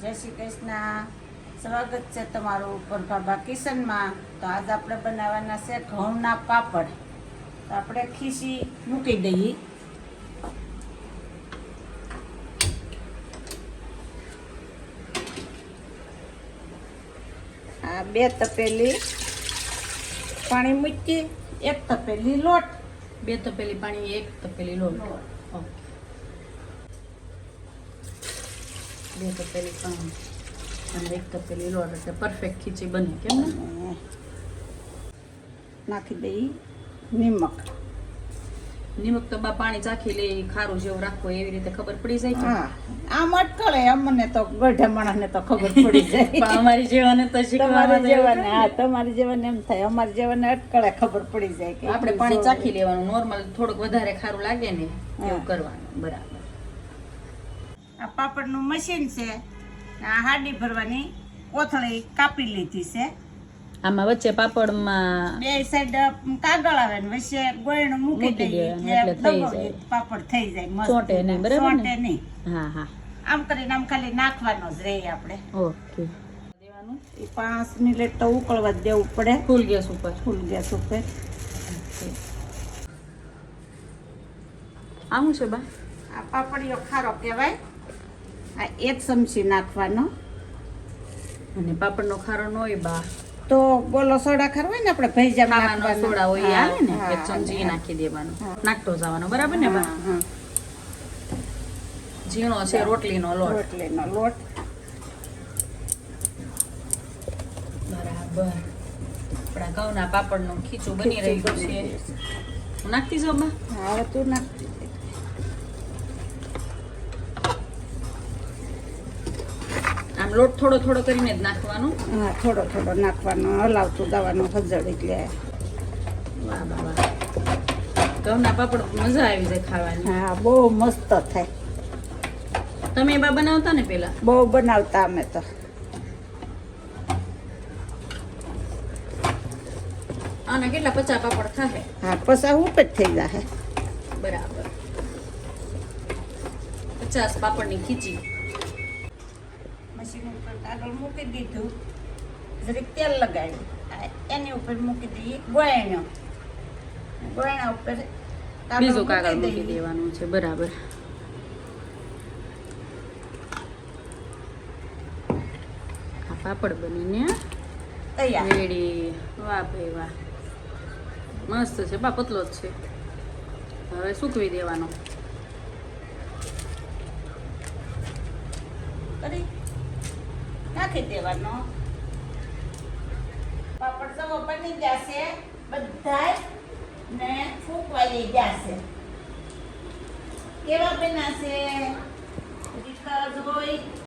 જય શ્રી કૃષ્ણ. સ્વાગત છે તમારું પરભાબા કિચનમાં. તો આજ આપણે બનાવવાના છે ઘઉંના પાપડ. તો આપણે ખીસી મૂકી દઈએ. આ 2 તપેલી પાણી મૂકી, 1 તપેલી લોટ. 2 તપેલી પાણી, 1 તપેલી લોટ. ઓકે, 2 તપેલી પાણી અને 1 તપેલી લોટ એટલે પરફેક્ટ ખીચડી બને. કેમ ને? અને નાખી દઈએ નિમક. નિમક તો બા પાણી ચાખી લે, ખારું જેવું રાખવું એવી રીતે ખબર પડી જાય કે? હા, આમ અટકળે. અમને તો ગઢા માણસને તો ખબર પડી જાય. પણ અમારી જેવાને તો શીખવામાં તમારી જેવાને, હા, તમારી જેવાને એમ થાય. અમારી જેવાને અટકળે ખબર પડી જાય કે આપણે પાણી ચાખી લેવાનું. નોર્મલ થોડુંક વધારે ખારું લાગે ને એવું કરવાનું. બરાબર. આ પાપડનું મશીન છે. આ હાડી ભરવાની કોથળી કાપી લીધી છે. આમાં વચ્ચે પાપડમાં 2 સાઈડ કાગળ આવે ને વચ્ચે ગોળણ મૂકી દઈએ એટલે થઈ જાય. પાપડ થઈ જાય મસ્ત. ચોંટે નહીં, બરાબર ને? ચોંટે નહીં. હા હા, આમ કરીને આમ ખાલી નાખવાનો જ રહે આપણે. ઓકે. દેવાનું એ 5 મિનિટ તો ઉકળવા જ દેવું પડે ફૂલ ગેસ ઉપર. ફૂલ ગેસ ઉપર. આવું છે બા? આ પાપડીઓ ખારો કહેવાય. આ 1 ચમચી નાખવાનો. અને પાપડનો ખારો ન હોય બા તો બોલો સોડા ખાર હોય ને આપણે ભૈજા ખાવાનો સોડા હોય એ આવે ને, 1 ચમચી ઈ નાખી દેવાનું. નાખતો જવાનો, બરાબર ને બા? ઝીણો છે રોટલીનો લોટ. રોટલીનો લોટ. બરાબર. આપણા ઘઉંના પાપડનું ખીચું બની રહ્યું છે. હું નાખતી જાઉં બા? હા, હવે તું નાખતી જાય. આમ લોટ થોડો થોડો કરીને જ નાખવાનો. હા, થોડો થોડો નાખવાનો, હલાવતું જવાનું હજળ. એટલે વાહ બા વાહ. ઘઉંના પાપડ મજા આવી જાય ખાવાની. હા, બહુ મસ્ત થાય. તમે બા બનાવતા ને પેલા? બહુ બનાવતા અમે તો. આના કેટલા 50 પાપડ થાય? હા, પછી ઉપર થઈ જાય. બરાબર. 50 પાપડની ખીચી. મશીન ઉપર કાગળ મૂકી દીધું, જરીક તેલ લગાડ્યું. એની ઉપર મૂકી દઈએ ગોળણો. ગોળણા ઉપર બીજું કાગળ મૂકી દેવાનું છે. બરાબર. આ પાપડ બનીને તૈયાર. રેડી. વાહ ભાઈ વાહ, મસ્ત છે બા. પતલો જ છે. હવે સૂકવી દેવાનો. કરી નાખી દેવાનો. પાપડ સવો બની જશે બધાય ને ફૂંકવાઈ જશે. કેવા બનાશે? રીત જ હોય